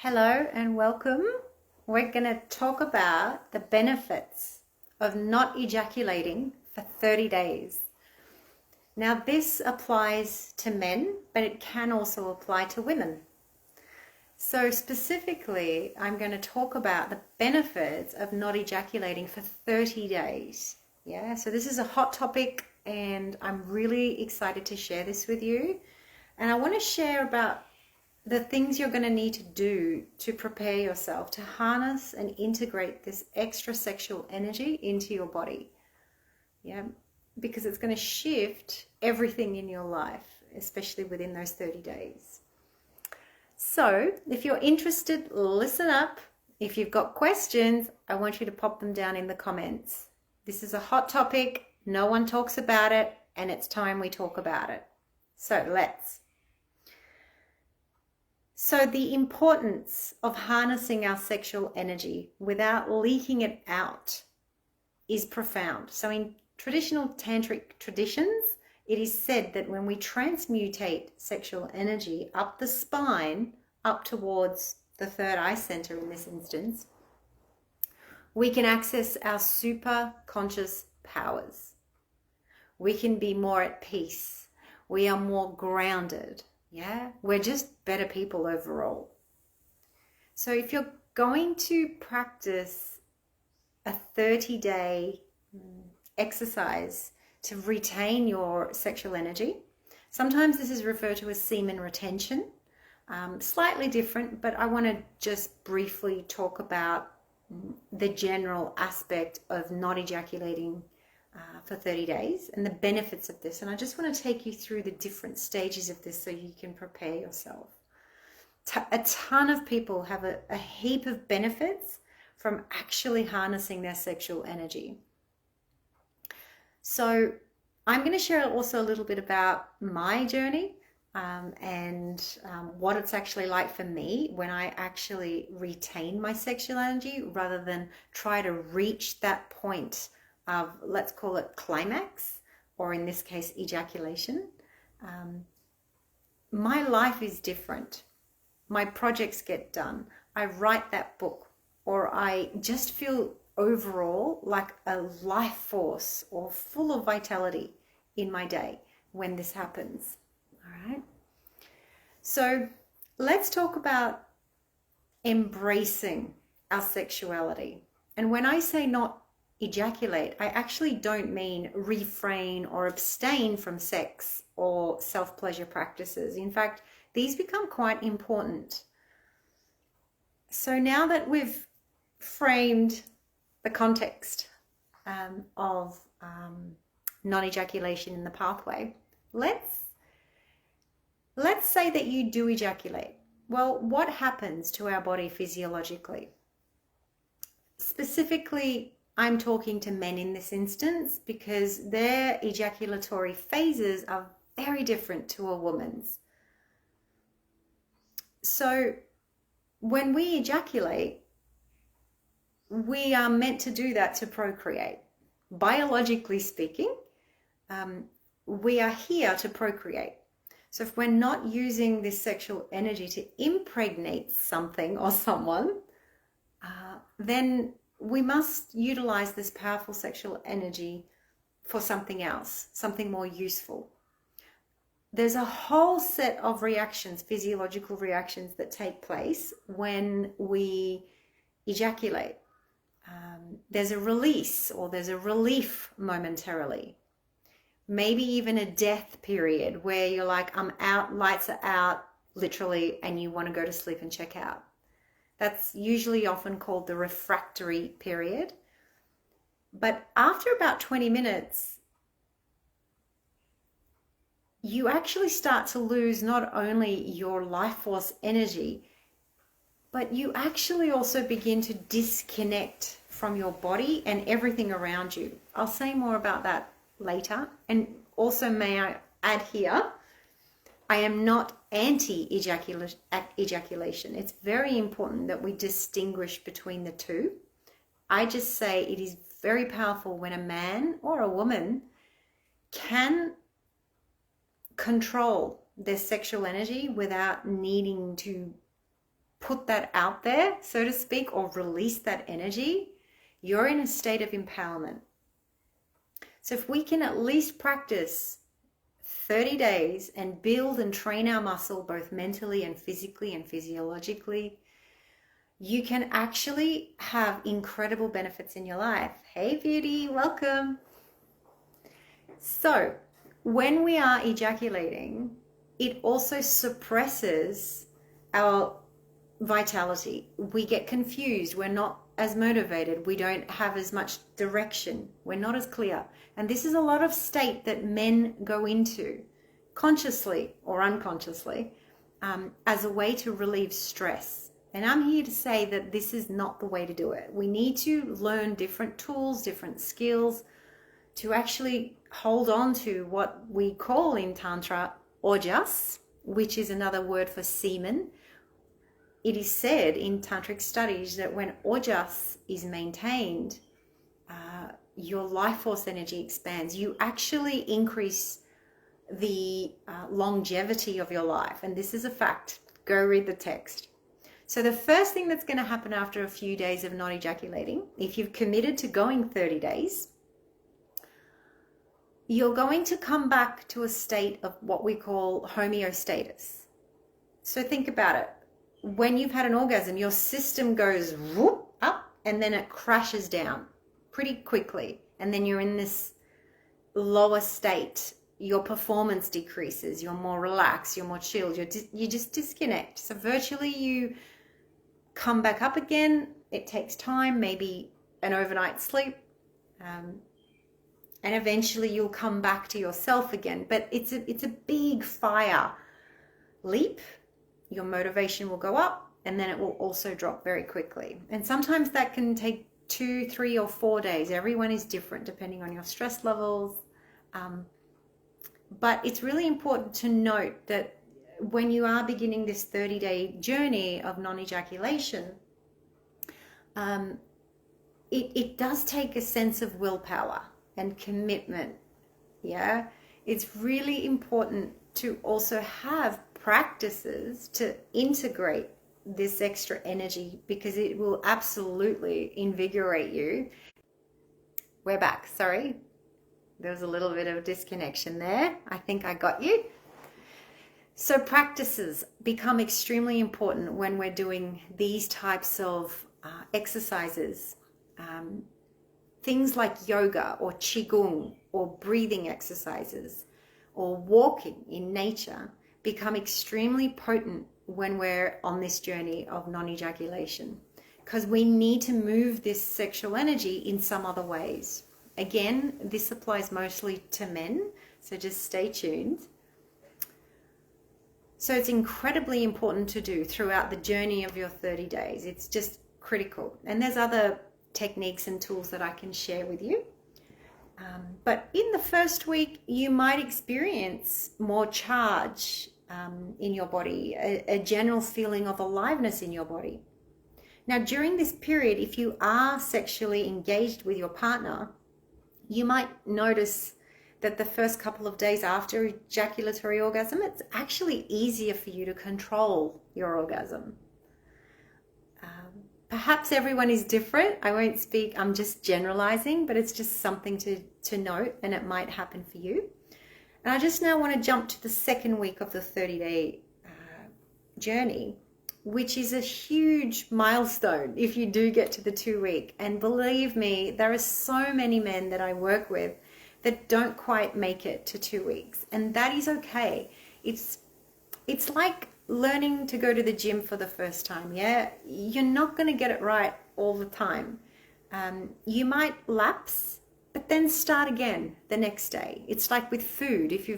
Hello and welcome. We're going to talk about the benefits of not ejaculating for 30 days. Now, this applies to men, but it can also apply to women. So specifically, I'm going to talk about the benefits of not ejaculating for 30 days. Yeah, so this is a hot topic and I'm really excited to share this with you. And I want to share about the things you're going to need to do to prepare yourself to harness and integrate this extra sexual energy into your body. Yeah, because it's going to shift everything in your life, especially within those 30 days. So if you're interested, listen up. If you've got questions, I want you to pop them down in the comments. This is a hot topic. No one talks about it, and it's time we talk about it. So let's. So the importance of harnessing our sexual energy without leaking it out is profound. So in traditional tantric traditions, it is said that when we transmutate sexual energy up the spine, up towards the third eye center in this instance, we can access our super conscious powers. We can be more at peace. We are more grounded. Yeah, we're just better people overall. So if you're going to practice a 30-day exercise to retain your sexual energy, sometimes this is referred to as semen retention, slightly different, but I want to just briefly talk about the general aspect of not ejaculating for 30 days and the benefits of this. And I just want to take you through the different stages of this so you can prepare yourself. A ton of people have a heap of benefits from actually harnessing their sexual energy. So I'm going to share also a little bit about my journey and what it's actually like for me when I actually retain my sexual energy rather than try to reach that point of, let's call it climax, or in this case, ejaculation. My life is different. My projects get done. I write that book, or I just feel overall like a life force or full of vitality in my day when this happens. All right. So let's talk about embracing our sexuality. And when I say not ejaculate, I actually don't mean refrain or abstain from sex or self-pleasure practices. In fact, these become quite important. So now that we've framed the context of non-ejaculation in the pathway, let's say that you do ejaculate. Well, what happens to our body physiologically? Specifically, I'm talking to men in this instance because their ejaculatory phases are very different to a woman's. So when we ejaculate, we are meant to do that to procreate. Biologically speaking, we are here to procreate. So if we're not using this sexual energy to impregnate something or someone, then we must utilize this powerful sexual energy for something else, something more useful. There's a whole set of reactions, physiological reactions that take place when we ejaculate. There's a release or there's a relief momentarily. Maybe even a death period where you're like, I'm out, lights are out, literally, and you want to go to sleep and check out. That's usually often called the refractory period. But after about 20 minutes, you actually start to lose not only your life force energy, but you actually also begin to disconnect from your body and everything around you. I'll say more about that later. And also, may I add here, I am not anti-ejaculation. It's very important that we distinguish between the two. I just say it is very powerful when a man or a woman can control their sexual energy without needing to put that out there, so to speak, or release that energy, you're in a state of empowerment. So if we can at least practice 30 days and build and train our muscle both mentally and physically and physiologically, you can actually have incredible benefits in your life. Hey beauty, welcome. So when we are ejaculating, it also suppresses our vitality. We get confused. We're not as motivated. We don't have as much direction. We're not as clear. And this is a lot of state that men go into consciously or unconsciously as a way to relieve stress. And I'm here to say that this is not the way to do it. We need to learn different tools, different skills to actually hold on to what we call in Tantra ojas, which is another word for semen. It is said in tantric studies that when ojas is maintained, your life force energy expands. You actually increase the longevity of your life. And this is a fact. Go read the text. So the first thing that's going to happen after a few days of not ejaculating, if you've committed to going 30 days, you're going to come back to a state of what we call homeostasis. So think about it. When you've had an orgasm, your system goes whoop up and then it crashes down pretty quickly. And then you're in this lower state. Your performance decreases. You're more relaxed. You're more chilled. You just disconnect. So virtually you come back up again. It takes time, maybe an overnight sleep. And eventually you'll come back to yourself again. But it's a big fire leap. Your motivation will go up and then it will also drop very quickly. And sometimes that can take 2, 3, or 4 days. Everyone is different depending on your stress levels. But it's really important to note that when you are beginning this 30-day journey of non-ejaculation, it does take a sense of willpower and commitment. Yeah, it's really important to also have practices to integrate this extra energy because it will absolutely invigorate you. We're back. Sorry, there was a little bit of a disconnection there. I think I got you. So practices become extremely important when we're doing these types of exercises. Things like yoga or qigong or breathing exercises or walking in nature become extremely potent when we're on this journey of non-ejaculation because we need to move this sexual energy in some other ways. Again, this applies mostly to men, so just stay tuned. So it's incredibly important to do throughout the journey of your 30 days. It's just critical. And there's other techniques and tools that I can share with you. But in the first week, you might experience more charge in your body, a general feeling of aliveness in your body. Now, during this period, if you are sexually engaged with your partner, you might notice that the first couple of days after ejaculatory orgasm, it's actually easier for you to control your orgasm. Perhaps everyone is different. I won't speak, I'm just generalizing, but it's just something to note, and it might happen for you. And I just now want to jump to the second week of the 30-day journey, which is a huge milestone if you do get to the 2-week. And believe me, there are so many men that I work with that don't quite make it to 2 weeks. And that is okay. It's like learning to go to the gym for the first time. Yeah, you're not going to get it right all the time. You might lapse, but then start again the next day. It's like with food. If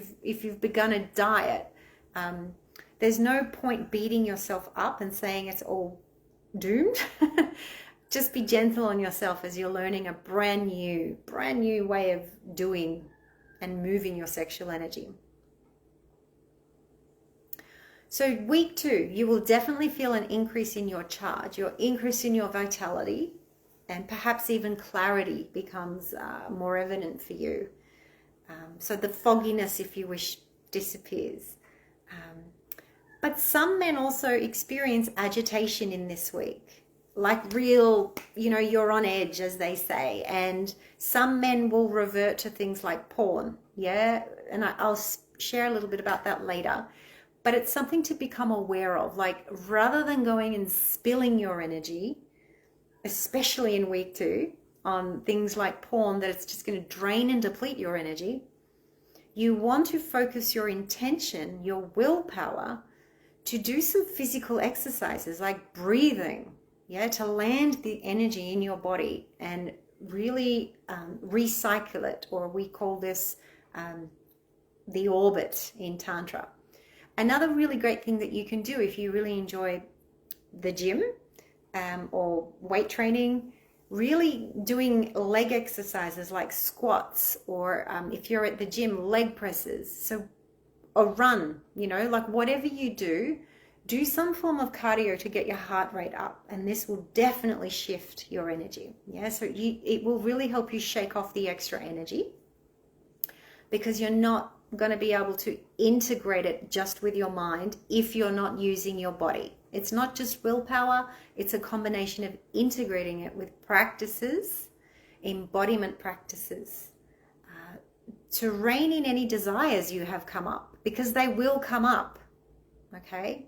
you've begun a diet, there's no point beating yourself up and saying it's all doomed. Just be gentle on yourself as you're learning a brand new way of doing and moving your sexual energy. So week 2, you will definitely feel an increase in your charge, your increase in your vitality, and perhaps even clarity becomes more evident for you. So the fogginess, if you wish, disappears. But some men also experience agitation in this week, like real, you're on edge, as they say. And some men will revert to things like porn. Yeah. And I'll share a little bit about that later. But it's something to become aware of. Like, rather than going and spilling your energy, especially in week 2, on things like porn, that it's just going to drain and deplete your energy, you want to focus your intention, your willpower, to do some physical exercises like breathing, to land the energy in your body and really recycle it, or we call this the orbit in Tantra. Another really great thing that you can do if you really enjoy the gym or weight training, really doing leg exercises like squats, or if you're at the gym, leg presses. So a run, like whatever you do some form of cardio to get your heart rate up, and this will definitely shift your energy. So it will really help you shake off the extra energy, because you're not going to be able to integrate it just with your mind if you're not using your body. It's not just willpower, it's a combination of integrating it with practices, embodiment practices, to rein in any desires you have come up, because they will come up, okay?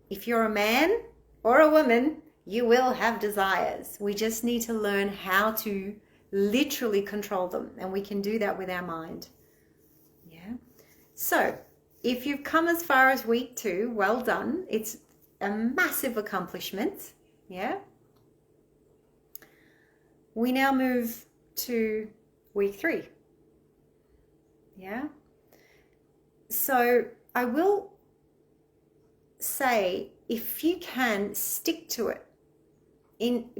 If you're a man or a woman, you will have desires. We just need to learn how to literally control them, and we can do that with our mind. So if you've come as far as week 2, well done. It's a massive accomplishment. We now move to week 3. So I will say, if you can, stick to it,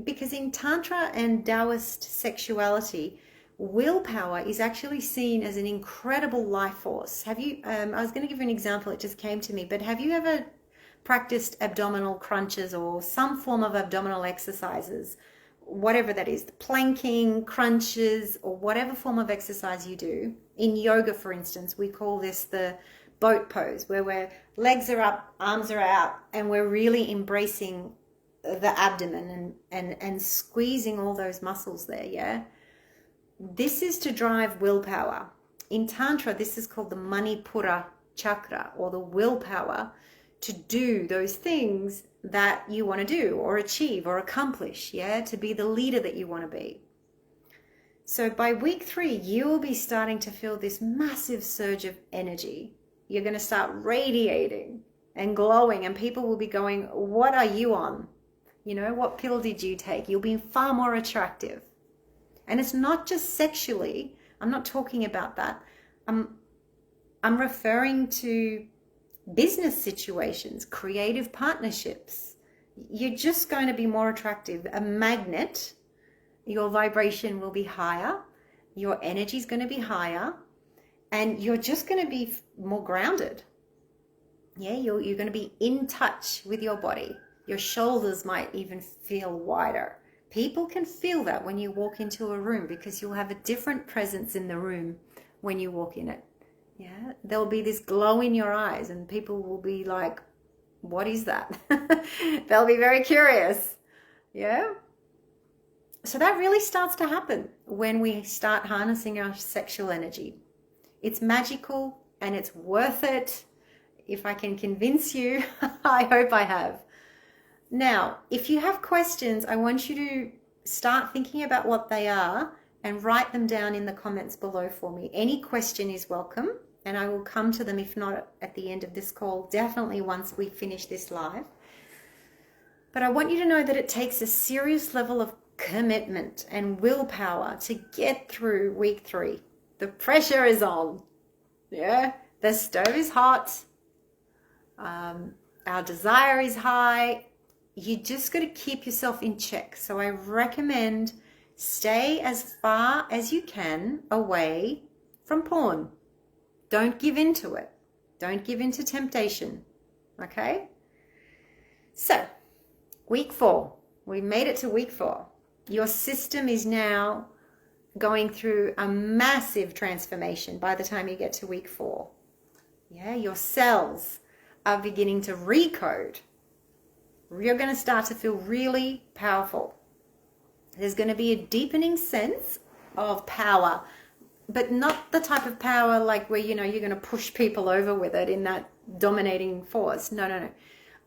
because in Tantra and Taoist sexuality, willpower is actually seen as an incredible life force. Have you, I was going to give you an example, it just came to me, but have you ever practiced abdominal crunches or some form of abdominal exercises, whatever that is, planking, crunches, or whatever form of exercise you do? In yoga, for instance, we call this the boat pose, where our legs are up, arms are out, and we're really embracing the abdomen and squeezing all those muscles there. This is to drive willpower. In Tantra, this is called the Manipura chakra, or the willpower to do those things that you want to do or achieve or accomplish, to be the leader that you want to be. So by week 3, you will be starting to feel this massive surge of energy. You're going to start radiating and glowing, and people will be going, what are you on? What pill did you take? You'll be far more attractive. And it's not just sexually. I'm not talking about that. I'm referring to business situations, creative partnerships. You're just going to be more attractive. A magnet, your vibration will be higher. Your energy is going to be higher. And you're just going to be more grounded. You're going to be in touch with your body. Your shoulders might even feel wider. People can feel that when you walk into a room, because you'll have a different presence in the room when you walk in it. There'll be this glow in your eyes, and people will be like, what is that? They'll be very curious. So that really starts to happen when we start harnessing our sexual energy. It's magical and it's worth it. If I can convince you, I hope I have. Now, if you have questions, I want you to start thinking about what they are and write them down in the comments below for me. Any question is welcome, and I will come to them, if not at the end of this call, definitely once we finish this live. But I want you to know that it takes a serious level of commitment and willpower to get through week 3. The pressure is on. The stove is hot. Our desire is high. You just got to keep yourself in check. So I recommend stay as far as you can away from porn. Don't give in to it. Don't give in to temptation. Okay? So, week 4. We made it to week 4. Your system is now going through a massive transformation by the time you get to week 4. Your cells are beginning to recode. You're going to start to feel really powerful. There's going to be a deepening sense of power, but not the type of power like where, you're going to push people over with it in that dominating force. No.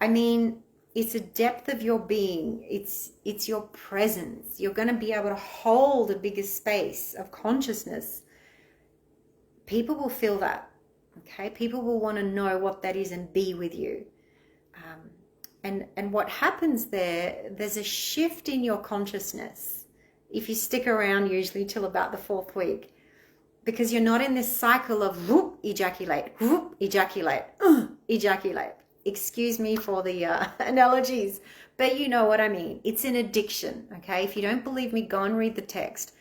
I mean, it's a depth of your being. It's your presence. You're going to be able to hold a bigger space of consciousness. People will feel that, okay? People will want to know what that is and be with you. And what happens there's a shift in your consciousness if you stick around usually till about the 4th week, because you're not in this cycle of whoop, ejaculate, ejaculate. Excuse me for the analogies, but you know what I mean. It's an addiction, okay? If you don't believe me, go and read the text.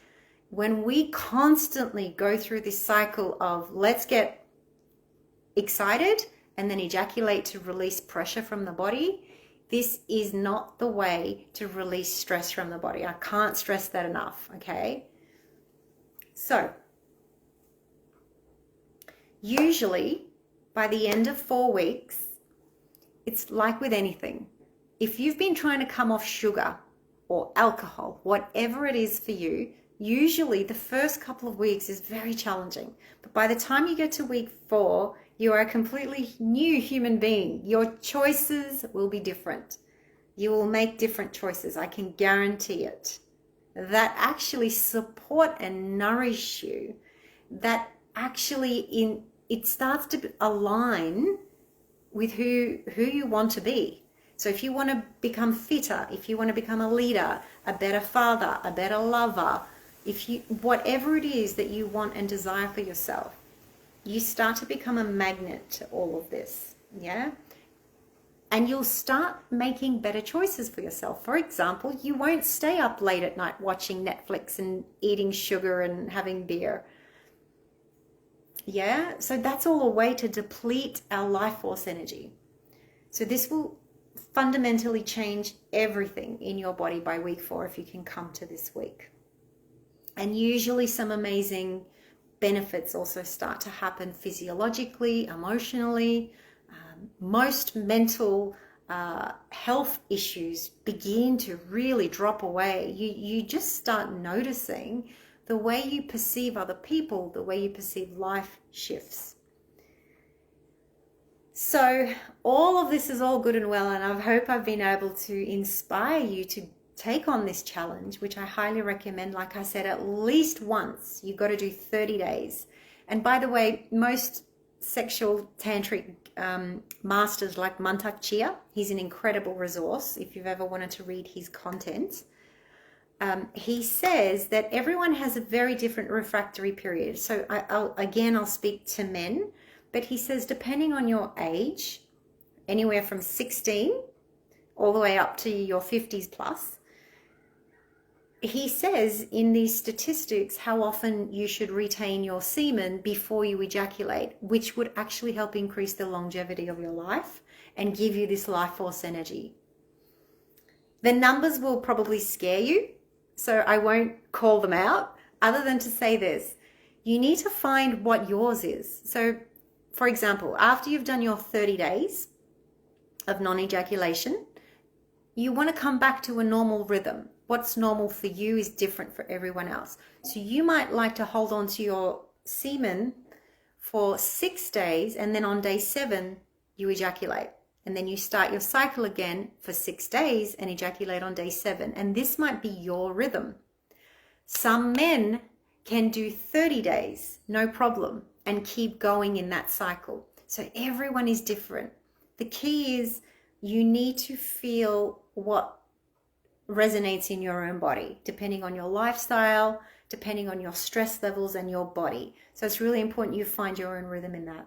When we constantly go through this cycle of let's get excited and then ejaculate to release pressure from the body, this is not the way to release stress from the body. I can't stress that enough, okay? So, usually by the end of 4 weeks, it's like with anything. If you've been trying to come off sugar or alcohol, whatever it is for you, usually the first couple of weeks is very challenging. But by the time you get to week 4, you are a completely new human being. Your choices will be different. You will make different choices. I can guarantee it. That actually support and nourish you. That actually it starts to align with who you want to be. So if you want to become fitter, if you want to become a leader, a better father, a better lover, whatever it is that you want and desire for yourself, you start to become a magnet to all of this, yeah? And you'll start making better choices for yourself. For example, you won't stay up late at night watching Netflix and eating sugar and having beer. Yeah, so that's all a way to deplete our life force energy. So this will fundamentally change everything in your body by week 4 if you can come to this week. And usually some amazing benefits also start to happen physiologically, emotionally. Most mental health issues begin to really drop away. You just start noticing the way you perceive other people, the way you perceive life shifts. So all of this is all good and well, and I hope I've been able to inspire you to take on this challenge, which I highly recommend. Like I said, at least once. You've got to do 30 days. And by the way, most sexual tantric masters like Mantak Chia, he's an incredible resource if you've ever wanted to read his content. He says that everyone has a very different refractory period. So I'll speak to men, but he says depending on your age, anywhere from 16 all the way up to your 50s plus, he says in these statistics how often you should retain your semen before you ejaculate, which would actually help increase the longevity of your life and give you this life force energy. The numbers will probably scare you, so I won't call them out, other than to say this. You need to find what yours is. So, for example, after you've done your 30 days of non-ejaculation, you want to come back to a normal rhythm. What's normal for you is different for everyone else. So you might like to hold on to your semen for 6 days, and then on day 7, you ejaculate. And then you start your cycle again for 6 days and ejaculate on day 7. And this might be your rhythm. Some men can do 30 days, no problem, and keep going in that cycle. So everyone is different. The key is you need to feel what resonates in your own body, depending on your lifestyle, depending on your stress levels and your body. So it's really important you find your own rhythm in that.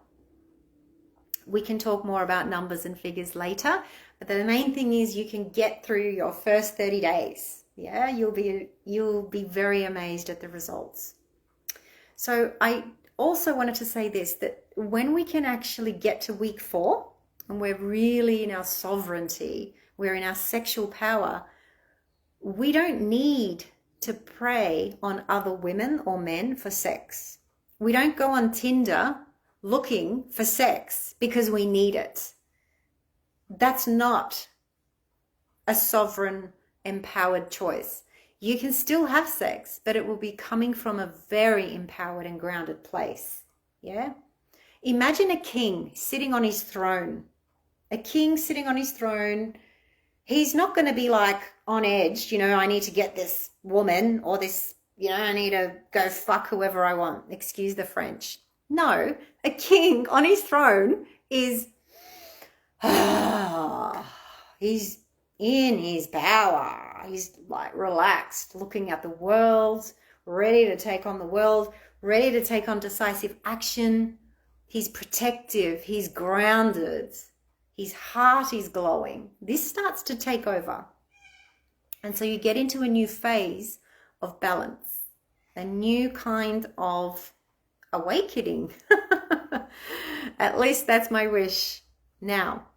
We can talk more about numbers and figures later, but the main thing is you can get through your first 30 days. Yeah, you'll be very amazed at the results. So I also wanted to say this, that when we can actually get to week 4 and we're really in our sovereignty, we're in our sexual power, we don't need to prey on other women or men for sex. We don't go on Tinder looking for sex because we need it. That's not a sovereign, empowered choice. You can still have sex, but it will be coming from a very empowered and grounded place. Yeah? Imagine a king sitting on his throne. A king sitting on his throne. He's not going to be like on edge, I need to get this woman or this, I need to go fuck whoever I want. Excuse the French. No, a king on his throne is, he's in his power. He's like relaxed, looking at the world, ready to take on the world, ready to take on decisive action. He's protective. He's grounded. His heart is glowing. This starts to take over. And so you get into a new phase of balance, a new kind of awakening. At least that's my wish. Now,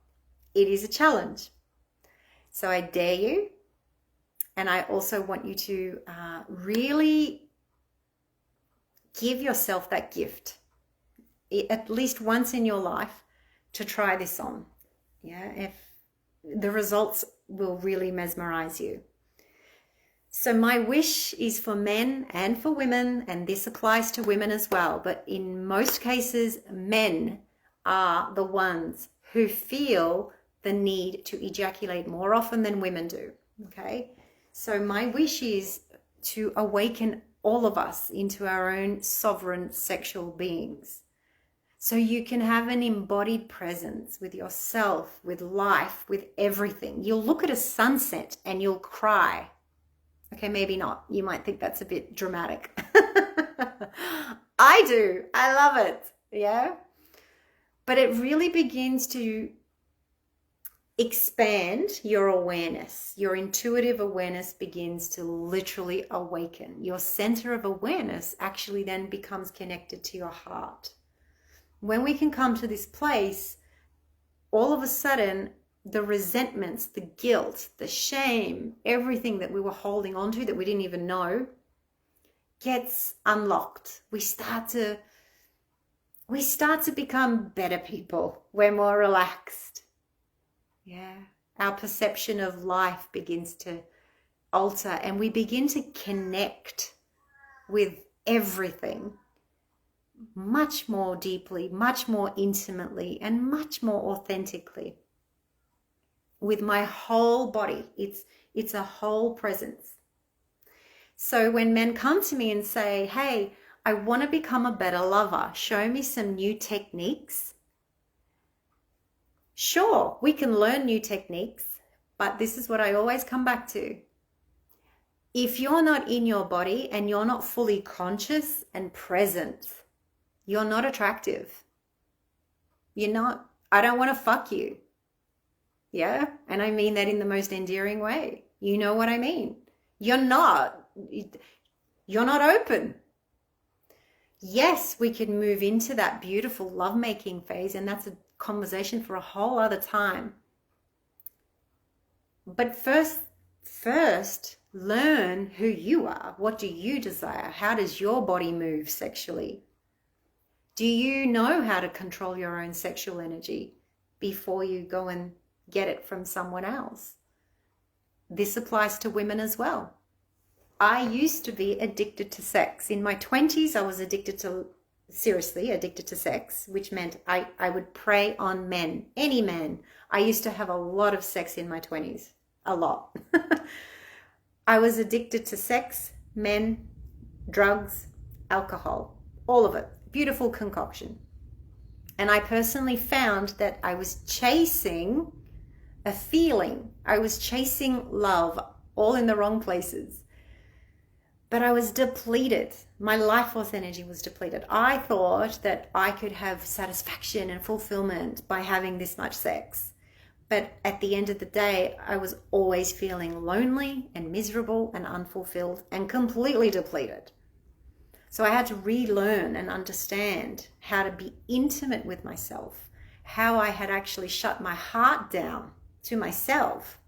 it is a challenge. So I dare you, and I also want you to really give yourself that gift, at least once in your life, to try this on. Yeah, if the results will really mesmerize you. So my wish is for men and for women, and this applies to women as well, but in most cases, men are the ones who feel the need to ejaculate more often than women do. Okay, so my wish is to awaken all of us into our own sovereign sexual beings, so you can have an embodied presence with yourself, with life, with everything. You'll look at a sunset and you'll cry. Okay, maybe not. You might think that's a bit dramatic. I do. I love it. Yeah. But it really begins to expand your awareness. Your intuitive awareness begins to literally awaken. Your center of awareness actually then becomes connected to your heart. When we can come to this place, all of a sudden, the resentments, the guilt, the shame, everything that we were holding on to that we didn't even know gets unlocked. We start to become better people. We're more relaxed. Yeah. Our perception of life begins to alter, and we begin to connect with everything much more deeply, much more intimately, and much more authentically. With my whole body, it's a whole presence. So when men come to me and say, hey, I want to become a better lover, show me some new techniques. Sure, we can learn new techniques, but this is what I always come back to. If you're not in your body and you're not fully conscious and present, you're not attractive. You're not, I don't want to fuck you. Yeah? And I mean that in the most endearing way. You know what I mean? You're not open. Yes, we can move into that beautiful lovemaking phase, and that's a conversation for a whole other time. But first, learn who you are. What do you desire? How does your body move sexually? Do you know how to control your own sexual energy before you go and get it from someone else? This applies to women as well. I used to be addicted to sex. In my 20s, I was seriously addicted to sex, which meant I would prey on men, any man. I used to have a lot of sex in my 20s, a lot. I was addicted to sex, men, drugs, alcohol, all of it. Beautiful concoction. And I personally found that I was chasing a feeling. I was chasing love, all in the wrong places. But I was depleted. My life force energy was depleted. I thought that I could have satisfaction and fulfillment by having this much sex. But at the end of the day, I was always feeling lonely and miserable and unfulfilled and completely depleted. So I had to relearn and understand how to be intimate with myself, how I had actually shut my heart down to myself.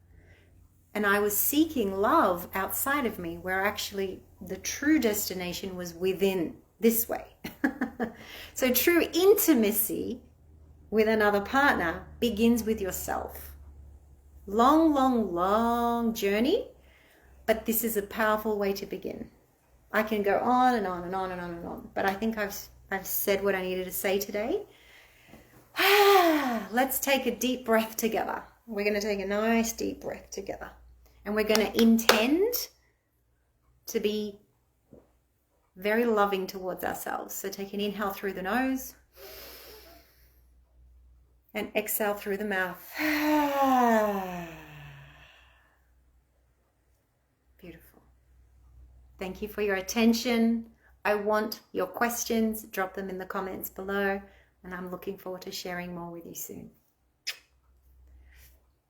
And I was seeking love outside of me, where actually the true destination was within, this way. So true intimacy with another partner begins with yourself. Long, long, long journey, but this is a powerful way to begin. I can go on and on and on and on and on, but I think I've said what I needed to say today. Let's take a deep breath together. We're going to take a nice deep breath together, and we're going to intend to be very loving towards ourselves. So take an inhale through the nose and exhale through the mouth. Beautiful. Thank you for your attention. I want your questions. Drop them in the comments below, and I'm looking forward to sharing more with you soon.